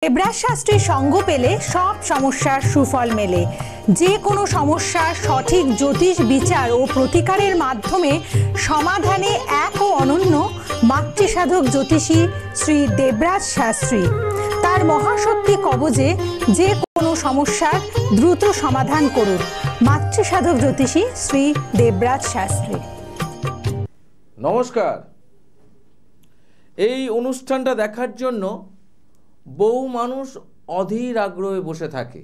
দেবরাজ শাস্ত্রীর সঙ্গ পেলে সব সমস্যার সুফল মেলে। যে কোনো সমস্যার সঠিক জ্যোতিষ বিচার ও প্রতিকারের মাধ্যমে সমাধানে এক ও অনন্য মাতৃসাধক জ্যোতিষী শ্রী দেবরাজ শাস্ত্রী। তার মহাশক্তি কবজে যে কোনো সমস্যার দ্রুত সমাধান করুন। মাতৃসাধক জ্যোতিষী শ্রী দেবরাজ শাস্ত্রী। নমস্কার। এই অনুষ্ঠানটা দেখার জন্য বহু মানুষ অধীর আগ্রহে বসে থাকে,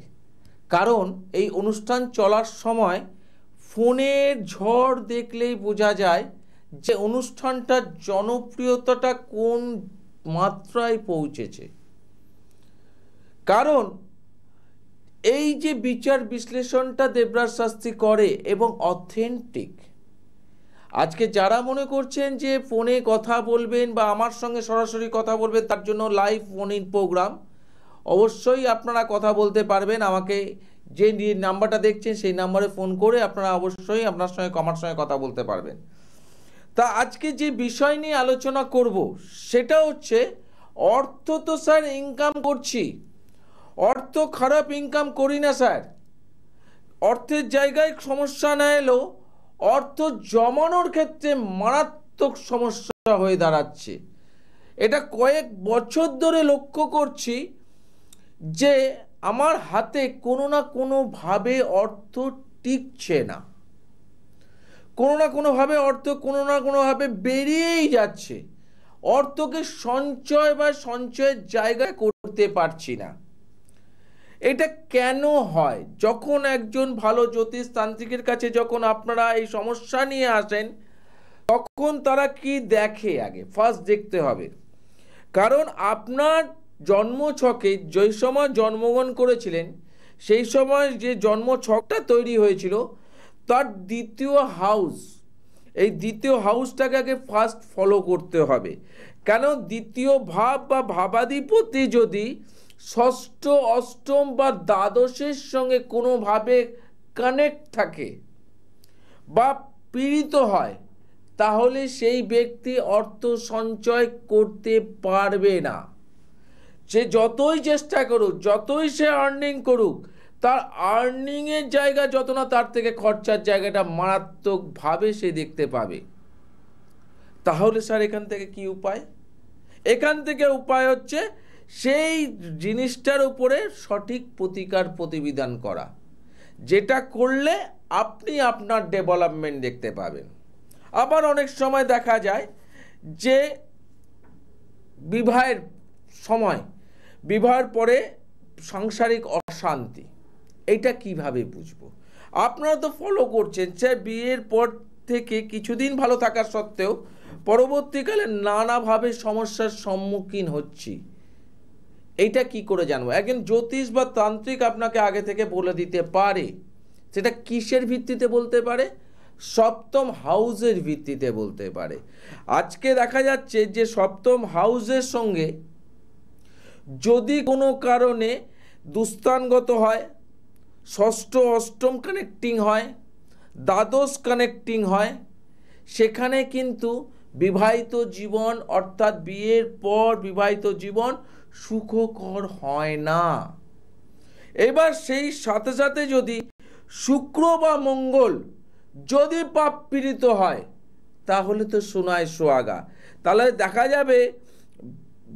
কারণ এই অনুষ্ঠান চলার সময় ফোনের ঝড় দেখলেই বোঝা যায় যে অনুষ্ঠানটার জনপ্রিয়তাটা কোন মাত্রায় পৌঁছেছে। কারণ এই যে বিচার বিশ্লেষণটা দেবরাজ শাস্ত্রী করে এবং অথেন্টিক। আজকে যারা মনে করছেন যে ফোনে কথা বলবেন বা আমার সঙ্গে সরাসরি কথা বলবেন, তার জন্য লাইভ ফোন ইন প্রোগ্রাম, অবশ্যই আপনারা কথা বলতে পারবেন। আমাকে যে নাম্বারটা দেখছেন সেই নাম্বারে ফোন করে আপনারা অবশ্যই আমার সঙ্গে কথা বলতে পারবেন। তা আজকে যে বিষয় নিয়ে আলোচনা করব সেটা হচ্ছে, অর্থ তো স্যার ইনকাম করছি, অর্থ খারাপ ইনকাম করি না স্যার। অর্থের জায়গায় সমস্যা না এলেও অর্থ জমানোর ক্ষেত্রে মারাত্মক সমস্যা হয়ে দাঁড়াচ্ছে। এটা কয়েক বছর ধরে লক্ষ্য করছি যে আমার হাতে কোনো না কোনোভাবে অর্থ টিকছে না, কোনো না কোনোভাবে অর্থ কোনো না কোনোভাবে বেরিয়েই যাচ্ছে। অর্থকে সঞ্চয় বা সঞ্চয়ের জায়গায় করতে পারছি না। এটা কেন হয়? যখন একজন ভালো জ্যোতিষ তান্ত্রিকের কাছে যখন আপনারা এই সমস্যা নিয়ে আসেন, তখন তারা কি দেখে? আগে ফার্স্ট দেখতে হবে, কারণ আপনার জন্মছকে যে সময় জন্মগ্রহণ করেছিলেন সেই সময় যে জন্মছকটা তৈরি হয়েছিল তার দ্বিতীয় হাউস, এই দ্বিতীয় হাউসটাকে আগে ফার্স্ট ফলো করতে হবে। কেন? দ্বিতীয় ভাব বা ভাবাধিপতি যদি ষষ্ঠ, অষ্টম বা দ্বাদশের সঙ্গে কোনোভাবে কানেক্ট থাকে বা পীড়িত হয়, তাহলে সেই ব্যক্তি অর্থ সঞ্চয় করতে পারবে না। সে যতই চেষ্টা করুক, যতই সে আর্নিং করুক, তার আর্নিংয়ের জায়গা যত না, তার থেকে খরচার জায়গাটা মারাত্মকভাবে সে দেখতে পাবে। তাহলে স্যার এখান থেকে কি উপায়? এখান থেকে উপায় হচ্ছে সেই জিনিসটার উপরে সঠিক প্রতিকার প্রতিবিধান করা, যেটা করলে আপনি আপনার ডেভেলপমেন্ট দেখতে পাবেন। আবার অনেক সময় দেখা যায় যে বিবাহের সময়, বিবাহের পরে সাংসারিক অশান্তি, এইটা কিভাবে বুঝবো? আপনারা তো ফলো করছেন যে বিয়ের পর থেকে কিছুদিন ভালো থাকার সত্ত্বেও পরবর্তীকালে নানাভাবে সমস্যার সম্মুখীন হচ্ছি। এইটা কি করে জানবো? একজন জ্যোতিষ বা তান্ত্রিক আপনাকে আগে থেকে বলে দিতে পারে। সেটা কিসের ভিত্তিতে বলতে পারে? সপ্তম হাউসের ভিত্তিতে বলতে পারে। আজকে দেখা যাচ্ছে যে সপ্তম হাউসের সঙ্গে যদি কোনো কারণে দুস্থানগত হয়, ষষ্ঠ অষ্টম কানেক্টিং হয়, দ্বাদশ কানেক্টিং হয়, সেখানে কিন্তু বিবাহিত জীবন অর্থাৎ বিয়ের পর বিবাহিত জীবন সুখকর হয় না। এবার সেই সাথে সাথে যদি শুক্র বা মঙ্গল যদি পাপ পীড়িত হয়, তাহলে তো সোনায় সোহাগা। তাহলে দেখা যাবে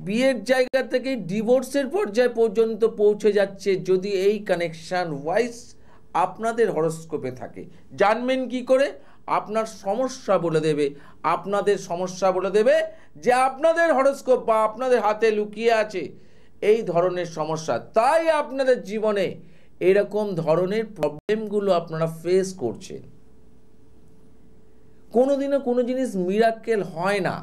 বিয়ের জায়গা থেকে ডিভোর্সের পর্যায় পর্যন্ত পৌঁছে যাচ্ছে, যদি এই কানেকশন ওয়াইজ আপনাদের হরোস্কোপে থাকে। জানবেন কি করে? আপনার সমস্যা বলে দেবে, আপনাদের সমস্যা বলে দেবে যে আপনাদের হরোস্কোপ বা আপনাদের হাতে লুকিয়ে আছে এই ধরনের সমস্যা। তাই আপনাদের জীবনে এরকম ধরনের প্রবলেমগুলো আপনারা ফেস করছেন। কোনোদিনও কোনো জিনিস মিরাকেল হয় না।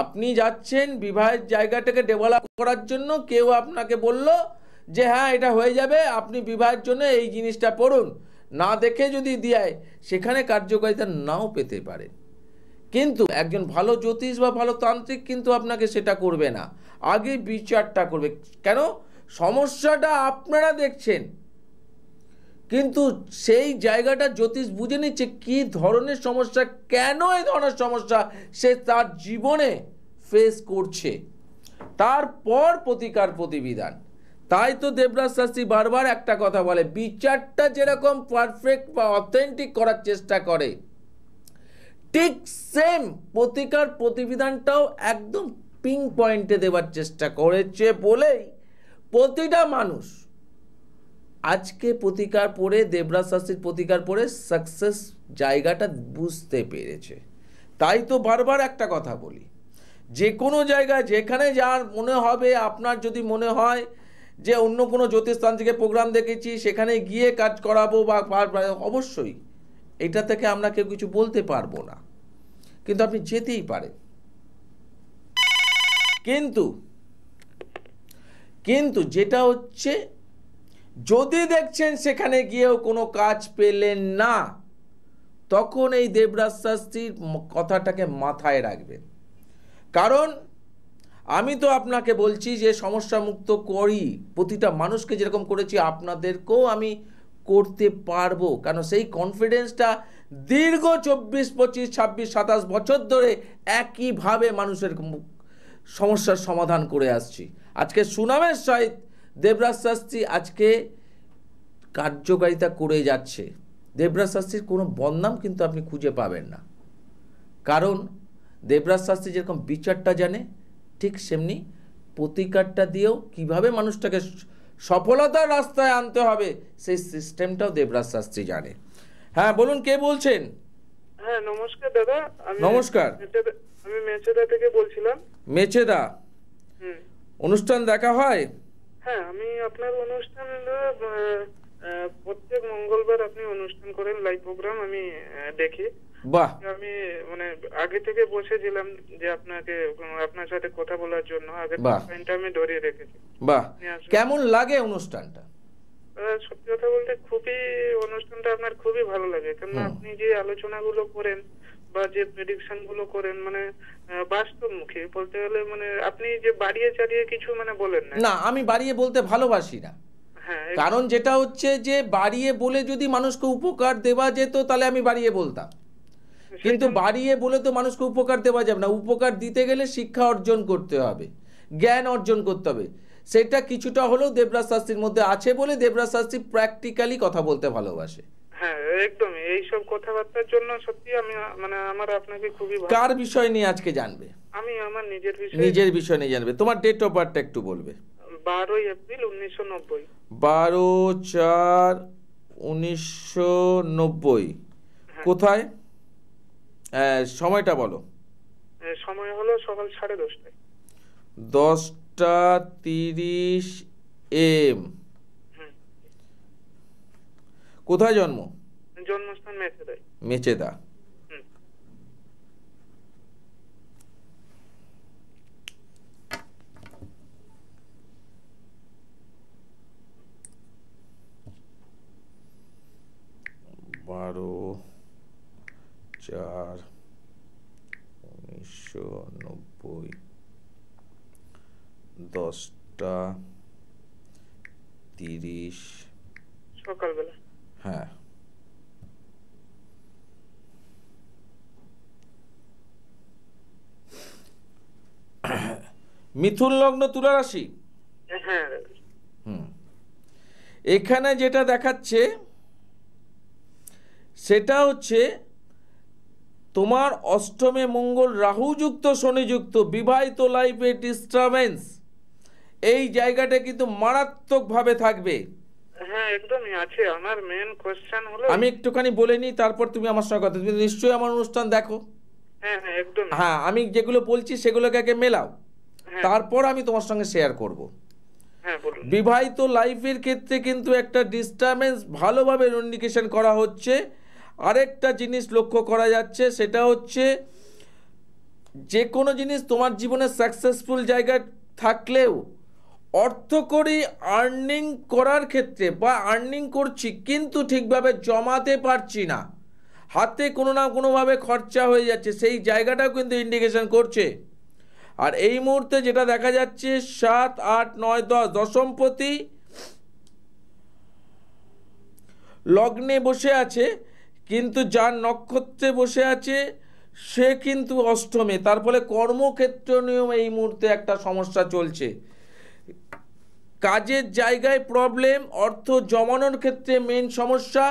আপনি যাচ্ছেন বিবাহের জায়গাটাকে ডেভেলপ করার জন্য, কেউ আপনাকে বলল যে হ্যাঁ এটা হয়ে যাবে, আপনি বিবাহের জন্য এই জিনিসটা পড়ুন, না দেখে যদি দেয় সেখানে কার্যকারিতা নাও পেতে পারে। কিন্তু একজন ভালো জ্যোতিষ বা ভালো তান্ত্রিক কিন্তু আপনাকে সেটা করবে না, আগে বিচারটা করবে। কেন? সমস্যাটা আপনারা দেখছেন, কিন্তু সেই জায়গাটা জ্যোতিষ বুঝে নিচ্ছে কি ধরনের সমস্যা, কেন এই ধরনের সমস্যা সে তার জীবনে ফেস করছে, তারপর প্রতিকার প্রতিবিধান। তাই তো দেবরাজ শাস্ত্রী বারবার একটা কথা বলে, বিচারটা যেরকম পারফেক্ট বা অথেন্টিক করার চেষ্টা করে, ঠিক সেম প্রতিকার প্রতিবিধানটাও একদম পিং পয়েন্টে দেওয়ার চেষ্টা করেছে বলেই প্রতিটা মানুষ আজকে প্রতিকার পড়ে, দেবরাজ শাস্ত্রীর প্রতিকার পড়ে সাকসেস জায়গাটা বুঝতে পেরেছে। তাই তো বারবার একটা কথা বলি, যে কোনো জায়গায় যেখানে যার মনে হবে, আপনার যদি মনে হয় যে অন্য কোনো জ্যোতিষতান্ত্রিকে প্রোগ্রাম দেখেছি সেখানে গিয়ে কাজ করাবো বা অবশ্যই এটা থেকে আমরা কেউ কিছু বলতে পারবো না, কিন্তু আপনি যেতেই পারেন। কিন্তু যেটা হচ্ছে, যদি দেখছেন সেখানে গিয়েও কোনো কাজ পেলেন না, তখন এই দেবরাজ শাস্ত্রীর কথাটাকে মাথায় রাখবেন। কারণ আমি তো আপনাকে বলছি যে সমস্যা মুক্ত করি, প্রতিটা মানুষকে যেরকম করেছি আপনাদেরকেও আমি করতে পারবো, কারণ সেই কনফিডেন্সটা দীর্ঘ 24, 25, 26, 27 বছর ধরে একইভাবে মানুষের সমস্যার সমাধান করে আসছি। আজকে সুনামের সহিত দেবরাজ শাস্ত্রী আজকে কার্যকারিতা করে যাচ্ছে। দেবরাজ শাস্ত্রীর কোনো বদনাম কিন্তু আপনি খুঁজে পাবেন না, কারণ দেবরাজ শাস্ত্রী যেরকম বিচারটা জানে, ঠিক সেমনি প্রতিকারটা দিয়েও কিভাবে মানুষটাকে সফলতার রাস্তায় আনতে হবে সেই সিস্টেমটাও দেবরাজ শাস্ত্রী জানে। হ্যাঁ বলুন, কে বলছেন? হ্যাঁ নমস্কার দাদা। নমস্কার। আমি মেচেদা থেকে বলছিলাম। মেচেদা, অনুষ্ঠান দেখা হয়? হ্যাঁ, আমি আপনার অনুষ্ঠান প্রত্যেক মঙ্গলবার আপনি অনুষ্ঠান করেন, লাইভ প্রোগ্রাম আমি দেখি। বাহ। আমি মানে আগে থেকে বসেছিলাম যে আপনার সাথে কথা বলার জন্য, আগে টাইমটা আমি ধরিয়ে রেখেছি। বাহ, কেমন লাগে অনুষ্ঠানটা? সত্যি কথা বলতে খুবই, অনুষ্ঠানটা আপনার খুবই ভালো লাগে, কারণ আপনি যে আলোচনাগুলো করেন বা যে প্রেডিকশন গুলো করেন, মানে বাস্তবমুখী বলতে গেলে, মানে আপনি যে বাড়িয়ে চালিয়ে কিছু মানে বলেন না। না, আমি বাড়িয়ে বলতে ভালোবাসি না। হ্যাঁ, কারণ যেটা হচ্ছে যে বাড়িয়ে বলে যদি মানুষকে উপকার দেওয়া যেত তাহলে আমি বাড়িয়ে বলতাম, কিন্তু বাড়িয়ে বলে তো মানুষকে উপকার দেওয়া যাবে না। উপকার দিতে গেলে শিক্ষা অর্জন করতে হবে, জ্ঞান অর্জন করতে হবে। সেটা কিছুটা হলেও দেবরাজ শাস্ত্রীর মধ্যে আছে বলে দেবরাজ শাস্ত্রী প্র্যাকটিক্যালি কথা বলতে ভালোবাসে। হ্যাঁ একদম, এইসব কথাবার্তার জন্য সত্যি আমি মানে আমার আপনাকে খুবই ভালো। কার বিষয় নিয়ে আজকে জানবে? আমি আমার নিজের বিষয় নিয়ে জানবে। তোমার ডেট অফ বার্থটা একটু বলবে? 12 এপ্রিল 1990। 12/4/1990। কোথায়? সময়টা বলো। সময় হলো সকাল 10:30টায়। 10:30 AM। কোথায় জন্ম? জন্মস্থান মেচেদায়। মেচেদা। বারো 4/1990, 10:30 সকালবেলা। হ্যাঁ, মিথুন লগ্ন, তুলা রাশি। হ্যাঁ। এখানে যেটা দেখাচ্ছে সেটা হচ্ছে তোমার অষ্টমে মঙ্গল, রাহু যুক্ত, শনি যুক্ত, বিবাহিত লাইফে ডিস্টারবেন্স, এই জায়গাটা কিন্তু মারাত্মকভাবে থাকবে। হ্যাঁ একদমই আছে। আমার মেন কোশ্চেন হলো, আমি একটুখানি বলে নিই, তারপর তুমি আমার সঙ্গে কথা। তুমি নিশ্চয়ই আমার অনুষ্ঠান দেখো। হ্যাঁ হ্যাঁ একদম। হ্যাঁ, আমি যেগুলো বলছি সেগুলোকে আগে মেলাও, তারপর আমি তোমার সঙ্গে শেয়ার করব। হ্যাঁ বলুন। বিবাহিত লাইফের ক্ষেত্রে কিন্তু একটা ডিস্টারবেন্স ভালোভাবে ইন্ডিকেশন করা হচ্ছে। আরেকটা জিনিস লক্ষ্য করা যাচ্ছে, সেটা হচ্ছে যে কোনো জিনিস তোমার জীবনে সাকসেসফুল জায়গায় থাকলেও অর্থকরী আর্নিং করার ক্ষেত্রে, বা আর্নিং করছি কিন্তু ঠিকভাবে জমাতে পারছি না, হাতে কোনো না কোনোভাবে খরচা হয়ে যাচ্ছে, সেই জায়গাটাও কিন্তু ইন্ডিকেশন করছে। আর এই মুহূর্তে যেটা দেখা যাচ্ছে 7, 8, 9, 10 দশমপতি লগ্নে বসে আছে, কিন্তু যার নক্ষত্রে বসে আছে সে কিন্তু অষ্টমে। তার ফলে কর্মক্ষেত্র নিয়েও এই মুহূর্তে একটা সমস্যা চলছে। কাজের জায়গায় প্রবলেম, অর্থ জমানোর ক্ষেত্রে মেন সমস্যা,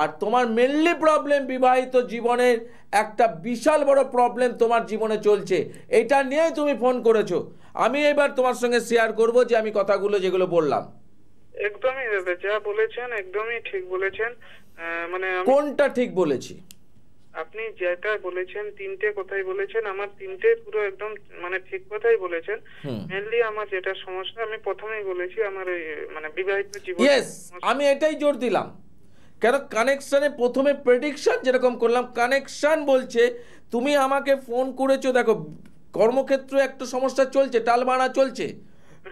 আর তোমার মেনলি প্রবলেম বিবাহিত জীবনের একটা বিশাল বড় প্রবলেম তোমার জীবনে চলছে। এটা নিয়েই তুমি ফোন করেছো। আমি এবার তোমার সঙ্গে শেয়ার করব যে আমি কথাগুলো যেগুলো বললাম। একদমই দাদা যা বলেছেন একদমই ঠিক বলেছেন। মানে কোনটা ঠিক বলেছি? আপনি যেটা বলেছেন তিনটে কথাই বলেছেন, আমার তিনটে পুরো একদম মানে ঠিক কথাই বলেছেন। মেনলি আমার যেটা সমস্যা আমি প্রথমেই বলেছি আমার এই মানে বিবাহিত জীবন। ইয়েস, আমি এটাই জোর দিলাম। কেন কানেকশনে প্রথমে প্রেডিকশন যেরকম করলাম, কানেকশন বলছে তুমি আমাকে ফোন করেছো, দেখো কর্মক্ষেত্রে একটা সমস্যা চলছে, টালবাড়া চলছে,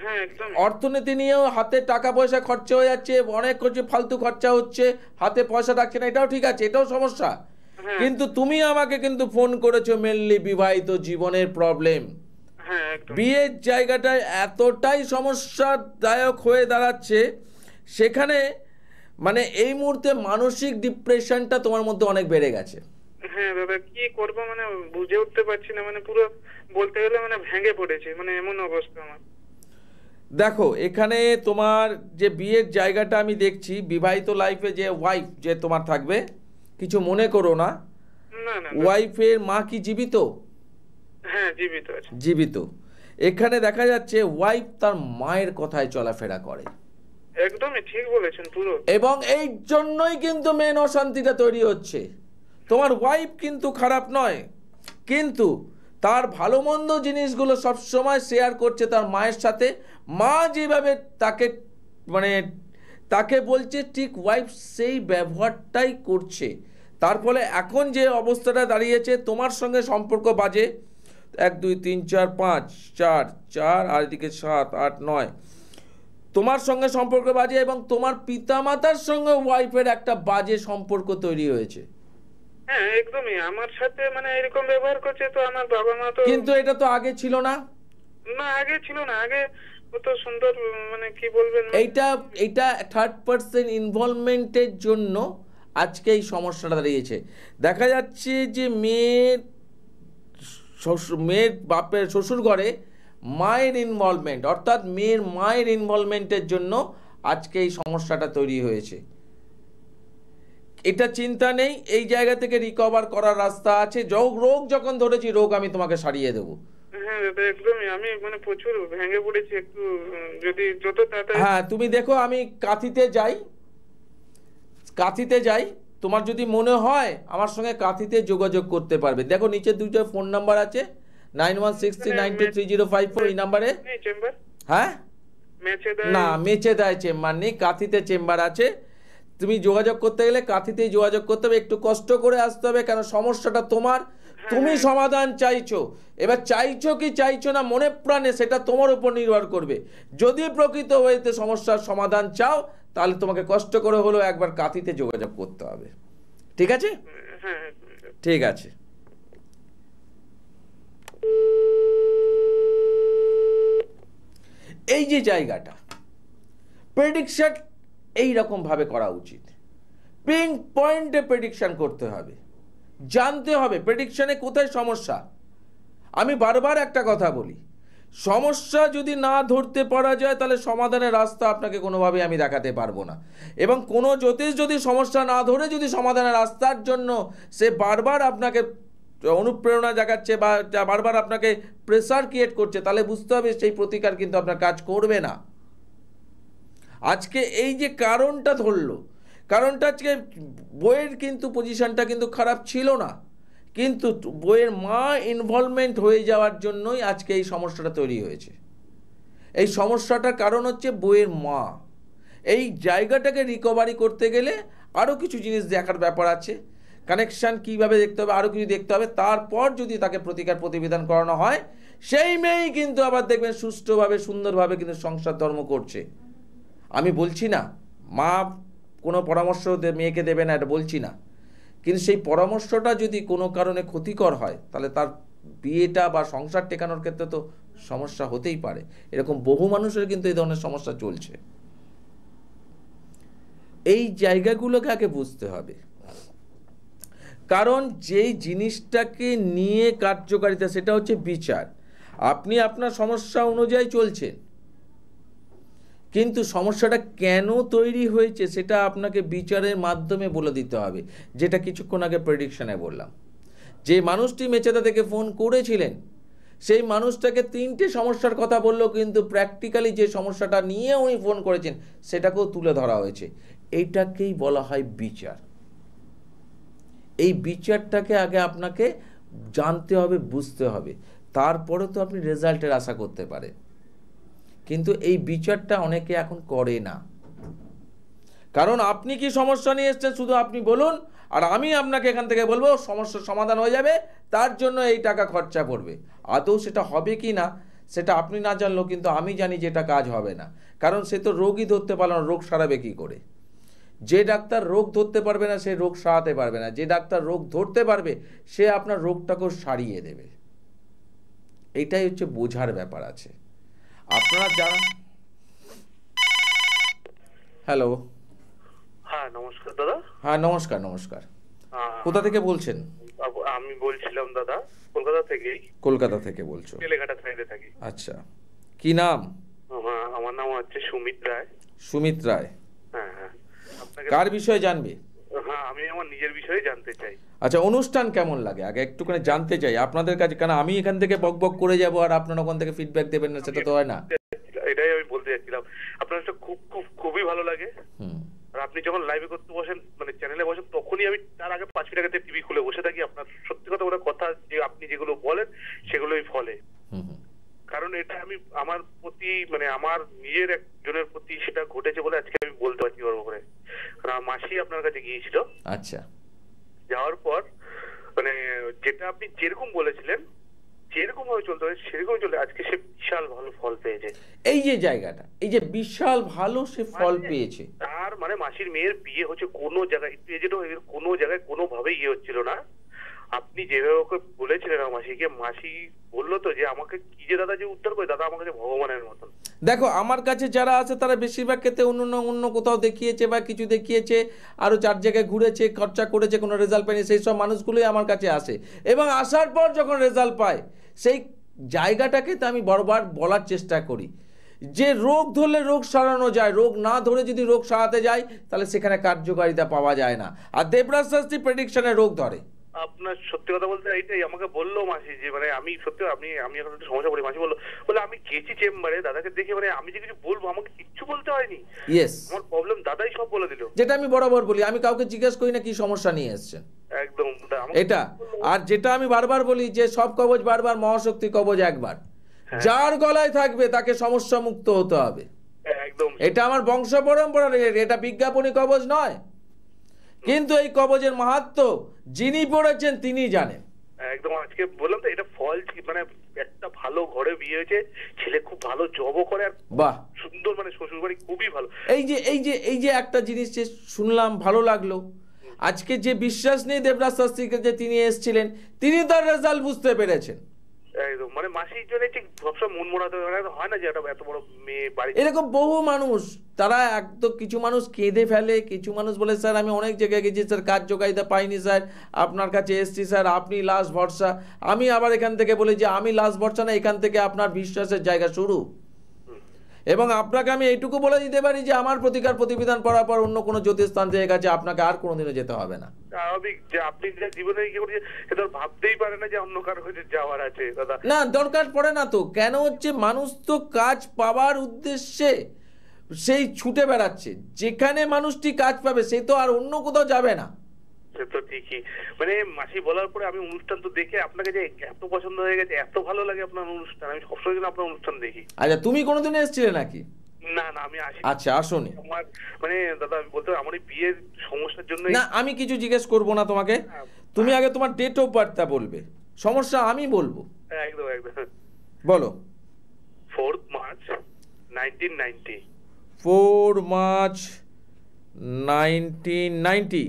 হ্যাঁ একদম। অর্থনীতি নিয়েও হাতে টাকা পয়সা খরচা হয়ে যাচ্ছে, অনেক কিছু ফালতু খরচা হচ্ছে, হাতে পয়সা রাখছে না, এটাও ঠিক আছে, এটাও সমস্যা। কিন্তু তুমি আমাকে কিন্তু ফোন করেছো মেনলি বিবাহিত জীবনের প্রবলেম। হ্যাঁ একদম। বিয়ের জায়গাটায় এতটাই সমস্যাদায়ক হয়ে দাঁড়াচ্ছে, সেখানে মানে এই মুহূর্তে মানসিক ডিপ্রেশনটা তোমার মধ্যে অনেক বেড়ে গেছে। হ্যাঁ দাদা কি করবো মানে বুঝে উঠতে পারছি না, মানে পুরো বলতে গেলে মানে ভেঙে পড়েছে, মানে এমন অবস্থা আমার। দেখো এখানে তোমার যে বিয়ের জায়গাটা আমি দেখছি, বিবাহিত লাইফে যে ওয়াইফ যে তোমার থাকবে, কিছু মনে করো না, না না ওয়াইফের মা কি জীবিত? হ্যাঁ জীবিত আছে। জীবিত। এখানে দেখা যাচ্ছে ওয়াইফ তার মায়ের কথায় চলাফেরা করে। একদমই ঠিক বলেছেন পুরো। এবং এই জন্যই কিন্তু মেন অশান্তিটা তৈরি হচ্ছে। তোমার ওয়াইফ কিন্তু খারাপ নয়, কিন্তু তার ভালো মন্দ জিনিসগুলো সবসময় শেয়ার করছে তার মায়ের সাথে। মা যেভাবে তাকে মানে তাকে বলছে, ঠিক ওয়াইফ সেই ব্যবহারটাই করছে। তার ফলে এখন যে অবস্থাটা দাঁড়িয়েছে, তোমার সঙ্গে সম্পর্ক বাজে 1 2 3 4 5 4 4 আর এদিকে 7 8 9, তোমার সঙ্গে সম্পর্ক বাজে, এবং তোমার পিতামাতার সঙ্গে ওয়াইফের একটা বাজে সম্পর্ক তৈরি হয়েছে। হ্যাঁ একদমই আমার সাথে মানে এরকম ব্যবহার করছে, তো আমার বাবা মা তো। কিন্তু এটা তো আগে ছিল না। না আগে ছিল না, আগে কত সুন্দর মানে কি বলবেন। এইটা থার্ড পার্সন ইনভলভমেন্টের জন্য আজকে এই সমস্যাটা দাঁড়িয়েছে। দেখা যাচ্ছে যে মেয়ের বাপের শ্বশুর ঘরে মায়ের ইনভলভমেন্ট, অর্থাৎ মেয়ের মায়ের ইনভলভমেন্টের জন্য আজকে এই সমস্যাটা তৈরি হয়েছে। এটা চিন্তা নেই, এই জায়গা থেকে রিকভার করার রাস্তা আছে। রোগ যখন ধরেছি, রোগ আমি তোমাকে সারিয়ে দেবো। হ্যাঁ দাদা একদমই, আমি মানে প্রচুর ভেঙে পড়েছি, একটু যদি যত তাড়াতাড়ি। হ্যাঁ তুমি দেখো, আমি কাঁথিতে যাই, তোমার যদি মনে হয় আমার সঙ্গে কাঁথিতে যোগাযোগ করতে পারবে। দেখো নিচে দুটো ফোন নাম্বার আছে, 9163923054, এই নাম্বারে। হ্যাঁ না, মেচেদায় চেম্বার নেই, কাঁথিতে চেম্বার আছে। তুমি যোগাযোগ করতে গেলে কাঁথিতেই যোগাযোগ করতে হবে, একটু কষ্ট করে আসতে হবে, কেন সমস্যাটা তোমার, তুমি সমাধান চাইছো। এবার চাইছো কি চাইছো না মনে প্রাণে, সেটা তোমার উপর নির্ভর করবে। যদি প্রকৃত হইতে সমস্যার সমাধান চাও, তাহলে তোমাকে কষ্ট করে হলেও একবার কাঁথিতে যোগাযোগ করতে হবে। ঠিক আছে? ঠিক আছে। এই যে জায়গাটা, প্রেডিকশন এইরকম ভাবে করা উচিত। পিন পয়েন্টে প্রেডিকশন করতে হবে, জানতে হবে প্রেডিকশনে কোথায় সমস্যা। আমি বারবার একটা কথা বলি, সমস্যা যদি না ধরতে পারা যায়, তাহলে সমাধানের রাস্তা আপনাকে কোনোভাবে আমি দেখাতে পারবো না। এবং কোনো জ্যোতিষ যদি সমস্যা না ধরে যদি সমাধানের রাস্তার জন্য সে বারবার আপনাকে অনুপ্রেরণা জাগাচ্ছে বা বারবার আপনাকে প্রেসার ক্রিয়েট করছে, তাহলে বুঝতে হবে সেই প্রতিকার কিন্তু আপনার কাজ করবে না। আজকে এই যে কারণটা ধরলো, কারণটা আজকে বইয়ের কিন্তু পজিশনটা কিন্তু খারাপ ছিল না, কিন্তু বইয়ের মা ইনভলভমেন্ট হয়ে যাওয়ার জন্যই আজকে এই সমস্যাটা তৈরি হয়েছে। এই সমস্যাটার কারণ হচ্ছে বইয়ের মা। এই জায়গাটাকে রিকভারি করতে গেলে আরও কিছু জিনিস দেখার ব্যাপার আছে, কানেকশান কীভাবে দেখতে হবে, আরও কিছু দেখতে হবে। তারপর যদি তাকে প্রতিকার প্রতিবিধান করানো হয়, সেই মেয়েই কিন্তু আবার দেখবেন সুষ্ঠুভাবে সুন্দরভাবে কিন্তু সংসার ধর্ম করছে। আমি বলছি না মা কোনো পরামর্শ মেয়েকে দেবে না, এটা বলছি না, কিন্তু সেই পরামর্শটা যদি কোনো কারণে ক্ষতিকর হয়, তাহলে তার বিয়েটা বা সংসার টেকানোর ক্ষেত্রে তো সমস্যা হতেই পারে। এরকম বহু মানুষের কিন্তু এই ধরনের সমস্যা চলছে। এই জায়গাগুলোকে আগে বুঝতে হবে, কারণ যেই জিনিসটাকে নিয়ে কার্যকারিতা সেটা হচ্ছে বিচার। আপনি আপনার সমস্যা অনুযায়ী চলছেন, কিন্তু সমস্যাটা কেন তৈরি হয়েছে সেটা আপনাকে বিচারের মাধ্যমে বলে দিতে হবে, যেটা কিছুক্ষণ আগে প্রেডিকশনে বললাম। যে মানুষটি মেচেদা থেকে ফোন করেছিলেন সেই মানুষটাকে 3টে সমস্যার কথা বললো, কিন্তু প্র্যাকটিক্যালি যে সমস্যাটা নিয়ে উনি ফোন করেছেন সেটাকেও তুলে ধরা হয়েছে। এইটাকেই বলা হয় বিচার। এই বিচারটাকে আগে আপনাকে জানতে হবে, বুঝতে হবে, তারপরে তো আপনি রেজাল্টের আশা করতে পারেন। কিন্তু এই বিচারটা অনেকে এখন করে না, কারণ আপনি কি সমস্যা নিয়ে এসছেন শুধু আপনি বলুন, আর আমি আপনাকে এখান থেকে বলবো সমস্যার সমাধান হয়ে যাবে, তার জন্য এই টাকা খরচা পড়বে। আদৌ সেটা হবে কি না সেটা আপনি না জানলেও কিন্তু আমি জানি যে এটা কাজ হবে না, কারণ সে তো রোগই ধরতে পারলো না, রোগ সারাবে কি করে? যে ডাক্তার রোগ ধরতে পারবে না সে রোগ সারাতে পারবে না, যে ডাক্তার রোগ ধরতে পারবে সে আপনার রোগটাকেও সারিয়ে দেবে। এইটাই হচ্ছে বোঝার ব্যাপার আছে। আপনারা যারা, হ্যালো, হ্যাঁ নমস্কার দাদা। হ্যাঁ নমস্কার, নমস্কার। কোথা থেকে বলছেন? আমি বলছিলাম দাদা কলকাতা থেকেই। কলকাতা থেকে বলছো? বেলেঘাটা সাইডে থাকি। আচ্ছা, কি নাম? আমার নাম হচ্ছে সুমিত রায়। সুমিত রায়। হ্যাঁ হ্যাঁ। আপনাকে কার বিষয়ে জানবে? হ্যাঁ আমি আমার নিজের বিষয়ে জানতে চাই। আচ্ছা, অনুষ্ঠান কেমন লাগে আগে একটুখানি জানতে চাই আপনাদের কাছে, কারণ আমি এখান থেকে বক বক করে যাব আর আপনারা ওখান থেকে ফিডব্যাক দেবেন না, সেটা তো হয় না। এটাই আমি বলতে চাচ্ছিলাম, আপনার খুবই ভালো লাগে। আর আপনি যখন লাইভে করতে বসেন, মানে চ্যানেলে বসেন, তখনই আমি তার আগে 5 মিনিট আগে টিভি খুলে বসে থাকি। আপনার সত্যি কথা বলে কথা যে আপনি যেগুলো বলেন সেগুলোই ফলে। কারণ এটা আমি আমার প্রতি, মানে আমার নিজের একজনের প্রতি সেটা ঘটেছে বলে আজকে আমি বলতে পারছি গর্ব করে। কারণ আমার মাসি আপনার কাছে গিয়েছিল। আচ্ছা। যাওয়ার পর মানে যেটা আপনি যেরকম বলেছিলেন যেরকম ভাবে চলতে হবে সেরকম চলে, আজকে সে বিশাল ভালো ফল পেয়েছে। এই যে জায়গাটা, এই যে বিশাল ভালো সে ফল পেয়েছে, তার মানে মাসির মেয়ের বিয়ে হচ্ছে কোনো জায়গায়, একটু এজেন্ট কোনো জায়গায় কোনোভাবে ইয়ে হচ্ছিল না। আপনি যেভাবে ওকে বলেছিলেন আমার মাসিকে, মাসি বললো তো যে আমাকে কি যে দাদা যে উত্তর করে, দাদা আমার কাছে ভগবানের মতন। দেখো আমার কাছে যারা আছে তারা বেশিরভাগ ক্ষেত্রে অন্য কোথাও দেখিয়েছে বা কিছু দেখিয়েছে, আরও 4 জায়গায় ঘুরেছে, খরচা করেছে, কোনো রেজাল্ট পায়নি, সেই সব মানুষগুলোই আমার কাছে আসে। এবং আসার পর যখন রেজাল্ট পায় সেই জায়গাটাকে তো আমি বারবার বলার চেষ্টা করি যে রোগ ধরলে রোগ সারানো যায়, রোগ না ধরে যদি রোগ সারাতে যায় তাহলে সেখানে কার্যকারিতা পাওয়া যায় না। আর দেবরাজ শাস্ত্রী প্রেডিকশনে রোগ ধরে। আপনার সত্যি কথা বলতে এইটাই আমাকে বললো মাসি, যে মানে আমি সত্যি আমি এখন একটু সমস্যা করি। মাসি বলে আমি গেছি চেম্বারে দাদাকে দেখে, মানে আমি যে কিছু বলবো আমাকে কিচ্ছু বলতে হয়নি। ইয়েস, আমার প্রবলেম দাদাই সব বলে দিল। যেটা আমি বরাবর বলি, আমি কাউকে জিজ্ঞেস করি না কি সমস্যা নিয়ে এসছেন, একদম এটা। আর যেটা আমি বারবার বলি যে সব কবজ বারবার, মহাশক্তি কবজ একবার। যার গলায় থাকবে তাকে সমস্যা মুক্ত হতে হবে, একদম। এটা আমার বংশ পরম্পরা, এটা বিজ্ঞাপনী কবজ নয়। কিন্তু এই কবজের মাহাত্ম্য যিনি পড়েছেন তিনি জানেন। একদম। আজকে বললাম তো এটা ফল, মানে একটা ভালো ঘরে বিয়ে হয়েছে, ছেলে খুব ভালো জবও করে, আর বাহ সুন্দর, মানে শ্বশুর বাড়ি খুবই ভালো। এই যে একটা জিনিস যে শুনলাম ভালো লাগলো, আজকে যে বিশ্বাস নেই দেবরাজ শাস্ত্রীকে যে তিনি এসেছিলেন, তিনি তার রেজাল্ট বুঝতে পেরেছেন। একদম, মানে মাসির জন্য ঠিক সবসময় মন মোড়াতে হয় না যে এত বড় মেয়ে বাড়ি। এরকম বহু মানুষ, তারা একদম কিছু মানুষ কেঁদে ফেলে, কিছু মানুষ বলে স্যার আমি অনেক জায়গায় গেছি স্যার, কাজ যোগাইতে পাইনি স্যার, আপনার কাছে এসছি স্যার, আপনি লাস্ট ভরসা। আমি আবার এখান থেকে বলি যে আমি লাস্ট ভরসা না, এখান থেকে আপনার বিশ্বাসের জায়গা শুরু। এবং আপনাকে আমি এইটুকু বলে দিতে পারি যে আমার প্রতিকার প্রতিবিধান পড়ার পর অন্য কোনো জ্যোতিষস্থান থেকে গেছে, আপনাকে আর কোনোদিনও যেতে হবে না। স্বাভাবিক যে আপনি যে জীবনে কি করছেন সেটা ভাবতেই পারে না যে অন্য কারো হয়ে যাওয়ার আছে দাদা। না, দরকার পড়ে না তো। কেন হচ্ছে, মানুষ তো কাজ পাওয়ার উদ্দেশ্যে সেই ছুটে বেড়াচ্ছে, যেখানে মানুষটি কাজ পাবে সে তো আর অন্য কোথাও যাবে না। সে তো ঠিকই, মানে মাসি বলার পরে আমি অনুষ্ঠান তো দেখে আপনাকে যে এত পছন্দ হয়ে গেছে, এত ভালো লাগে আপনার অনুষ্ঠান, আমি সবসময় জন্য আপনার অনুষ্ঠান দেখি। আচ্ছা, তুমি কোনোদিন এসেছিলে নাকি? না না, আমি আসি। আচ্ছা, আসুন। আমার মানে দাদা আমি বলতে আমার এই বিয়ের সমস্যার জন্য। না, আমি কিছু জিজ্ঞেস করবো না তোমাকে, তুমি আগে তোমার ডেট অফ বার্থটা বলবে, সমস্যা আমি বলবো। একদম একদম বলো। 4 মার্চ 1990। 4 মার্চ 1990।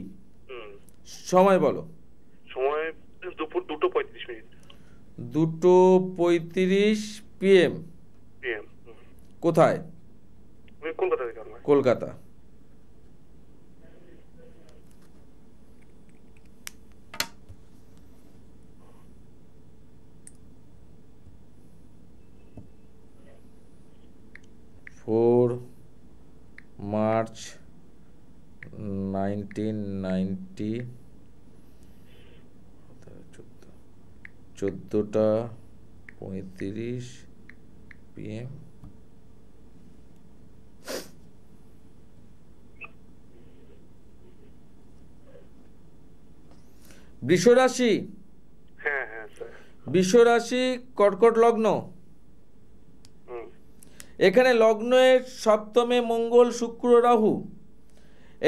সময় বলো। সময় দুপুর 2:35। 2:35 PM। কোথায়? কলকাতা থেকে। কলকাতা। March 1990, 14:35 PM। বৃষ রাশি, হ্যাঁ হ্যাঁ স্যার। বৃষ রাশি, কর্কট লগ্ন। এখানে লগ্নের সপ্তমে মঙ্গল শুক্র রাহু,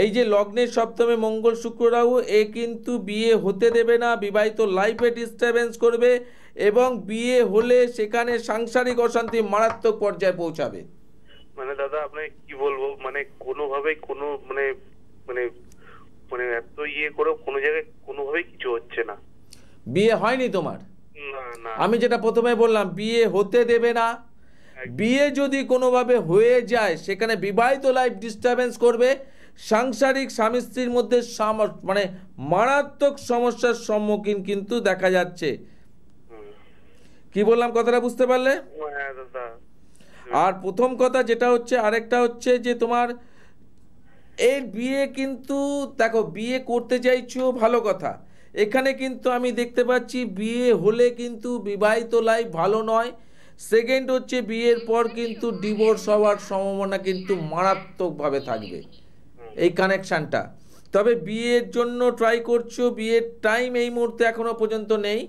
এই যে লগ্নের সপ্তমে মঙ্গল শুক্র রাহু, এ কিন্তু বিয়ে হতে দেবে না, বিবাহিত লাইফে ডিস্টারবেন্স করবে এবং বিয়ে হলে সেখানে সাংসারিক অশান্তি মারাত্মক পর্যায়ে পৌঁছাবে। মানে দাদা আপনাকে কি বলবো, মানে কোনোভাবেই কোনো মানে মানে মানে এত ইয়ে করে কোনো জায়গায় কোনোভাবেই কিছু হচ্ছে না। বিয়ে হয়নি তোমার? না না, আমি যেটা প্রথমে বললাম, বিয়ে হতে দেবে না। বিয়ে যদি কোনোভাবে হয়ে যায় সেখানে বিবাহিত লাইফ ডিস্টারবেন্স করবে, সাংসারিক স্বামী স্ত্রীর মধ্যে মানে মারাত্মক সমস্যার সম্মুখীন কিন্তু দেখা যাচ্ছে। কি বললাম কথাটা বুঝতে পারলে? হ্যাঁ দাদা। আর প্রথম কথা যেটা হচ্ছে, আরেকটা হচ্ছে যে তোমার এই বিয়ে কিন্তু দেখো, বিয়ে করতে চাইছো ভালো কথা, এখানে কিন্তু আমি দেখতে পাচ্ছি বিয়ে হলে কিন্তু বিবাহিত লাইফ ভালো নয়। সেকেন্ড হচ্ছে বিয়ের পর কিন্তু ডিভোর্স হওয়ার সম্ভাবনা কিন্তু মারাত্মকভাবে থাকবে এই কানেকশানটা। তবে বিয়ের জন্য ট্রাই করছো, বিয়ের টাইম এই মুহূর্তে এখনো পর্যন্ত নেই,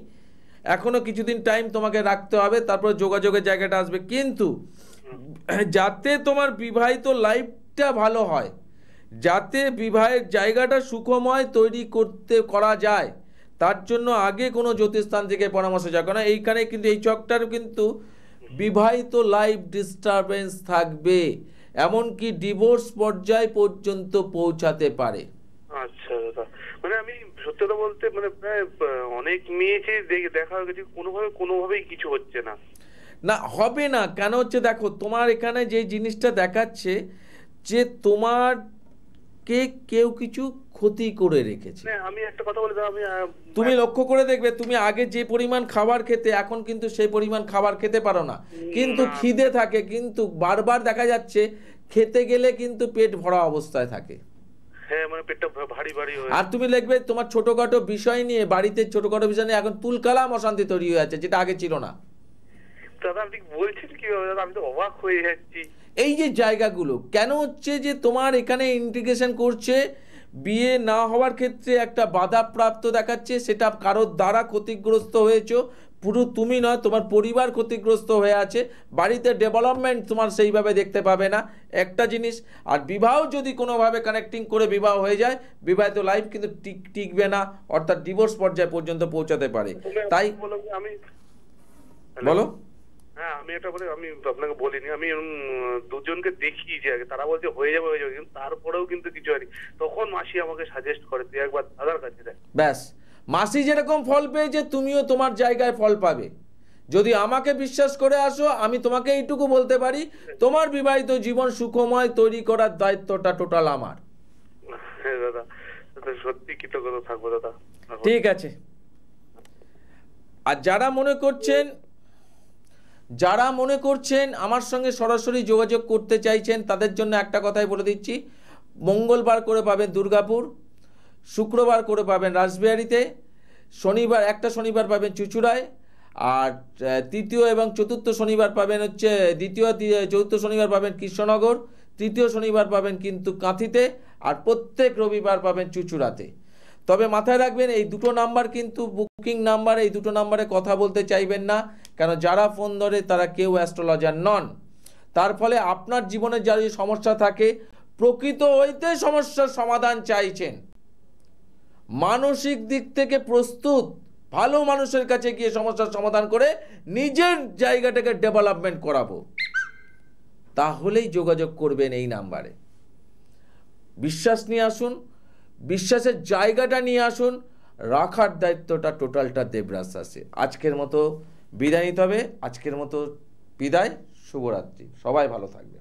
এখনো কিছুদিন টাইম তোমাকে রাখতে হবে, তারপর যোগাযোগের জায়গাটা আসবে। কিন্তু যাতে তোমার বিবাহিত লাইফটা ভালো হয়, যাতে বিবাহের জায়গাটা সুখময় করা যায়, তার জন্য আগে কোনো জ্যোতিষস্থান থেকে পরামর্শ যাক না। এইখানে কিন্তু এই চকটার কিন্তু বিবাহিত লাইফ ডিস্টারবেন্স থাকবে, এমনকি ডিভোর্স পর্যায় পর্যন্ত পৌঁছাতে পারে। আচ্ছা দাদা, মানে আমি সত্যি কথা বলতে মানে প্রায় অনেক মেয়েকে দেখা গেছে কোনোভাবেই কিছু হচ্ছে না। না, হবে না কেন হচ্ছে, দেখো তোমার এখানে যে জিনিসটা দেখাচ্ছে যে তোমারকে কেউ কিছু ক্ষতি করে রেখেছে। আমি একটা কথা বলি, আমি তুমি লক্ষ্য করে দেখবে, তুমি আগে যে পরিমাণ খাবার খেতে এখন কিন্তু সেই পরিমাণ খাবার খেতে পারো না, কিন্তু খিদে থাকে, কিন্তু বারবার দেখা যাচ্ছে খেতে গেলে কিন্তু পেট ভরা অবস্থায় থাকে। হ্যাঁ, মানে পেটটা ভারী ভারী হয়। আর তুমি দেখবে তোমার ছোটখাটো বিষয় নিয়ে, বাড়িতে ছোটখাটো বিষয় নিয়ে এখন তুলকালাম অশান্তি তৈরি হয়ে যাচ্ছে, যেটা আগে ছিল না। দাদা আপনি বলছেন কিভাবে দাদা, আমি তো অবাক হয়ে যাচ্ছি। এই যে জায়গাগুলো কেন হচ্ছে যে তোমার এখানে ইন্টিগ্রেশন করছে, বিয়ে না হওয়ার ক্ষেত্রে একটা বাধাপ্রাপ্ত দেখাচ্ছে, সেটা কারোর দ্বারা ক্ষতিগ্রস্ত হয়েছো, পুরো তুমি নয়, তোমার পরিবার ক্ষতিগ্রস্ত হয়ে আছে, বাড়িতে ডেভেলপমেন্ট তোমার সেইভাবে দেখতে পাবে না একটা জিনিস। আর বিবাহ যদি কোনোভাবে কানেক্টিং করে বিবাহ হয়ে যায়, বিবাহিত লাইফ কিন্তু টিকবে না, অর্থাৎ ডিভোর্স পর্যায়ে পর্যন্ত পৌঁছাতে পারে। তাই আমি বলো। হ্যাঁ, আমি এটা বলে আমি আপনাকে বলিনি, আমি দুজনকে দেখিয়েছি আগে, তারা বলছে হয়ে যাবে কিন্তু তারপরেও কিন্তু কিছু হয়নি। তখন মাসি আমাকে সাজেস্ট করে তুই একবার দাদার কাছে দেখ। ব্যাস, মাসি যেরকম ফল পেয়েছে তুমিও তোমার জায়গায় ফল পাবে। যদি আমাকে বিশ্বাস করে আসো, আমি তোমাকে এইটুকু বলতে পারি, তোমার বিবাহিত জীবন সুখময় তৈরি করার দায়িত্বটা টোটাল আমার। হ্যাঁ দাদা, সত্যি কৃতজ্ঞতা থাকবো দাদা। ঠিক আছে। আর যারা মনে করছেন আমার সঙ্গে সরাসরি যোগাযোগ করতে চাইছেন, তাদের জন্য একটা কথাই বলে দিচ্ছি, মঙ্গলবার করে পাবেন দুর্গাপুর, শুক্রবার করে পাবেন রাসবিহারীতে, একটা শনিবার পাবেন চুঁচুড়ায়, আর তৃতীয় এবং চতুর্থ শনিবার পাবেন হচ্ছে চতুর্থ শনিবার পাবেন কৃষ্ণনগর, তৃতীয় শনিবার পাবেন কিন্তু কাঁথিতে, আর প্রত্যেক রবিবার পাবেন চুঁচুড়াতে। তবে মাথায় রাখবেন, এই দুটো নাম্বার কিন্তু বুকিং নাম্বার, এই দুটো নাম্বারে কথা বলতে চাইবেন না, কেন যারা ফোন ধরে তারা কেউ অ্যাস্ট্রোলজার নন। তার ফলে আপনার জীবনে যারা সমস্যা থাকে, প্রকৃত হইতে সমস্যার সমাধান চাইছেন, মানসিক দিক থেকে প্রস্তুত, ভালো মানুষের কাছে গিয়ে সমস্যার সমাধান করে নিজের জায়গাটাকে ডেভেলপমেন্ট করাবো, তাহলেই যোগাযোগ করবেন এই নাম্বারে। বিশ্বাস নিয়ে আসুন, বিশ্বাসের জায়গাটা নিয়ে আসুন, রাখার দায়িত্বটা টোটালটা দেবরাজ আছে। আজকের মতো বিদায় নিতে হবে, আজকের মতো বিদায়, শুভরাত্রি, সবাই ভালো থাকবে।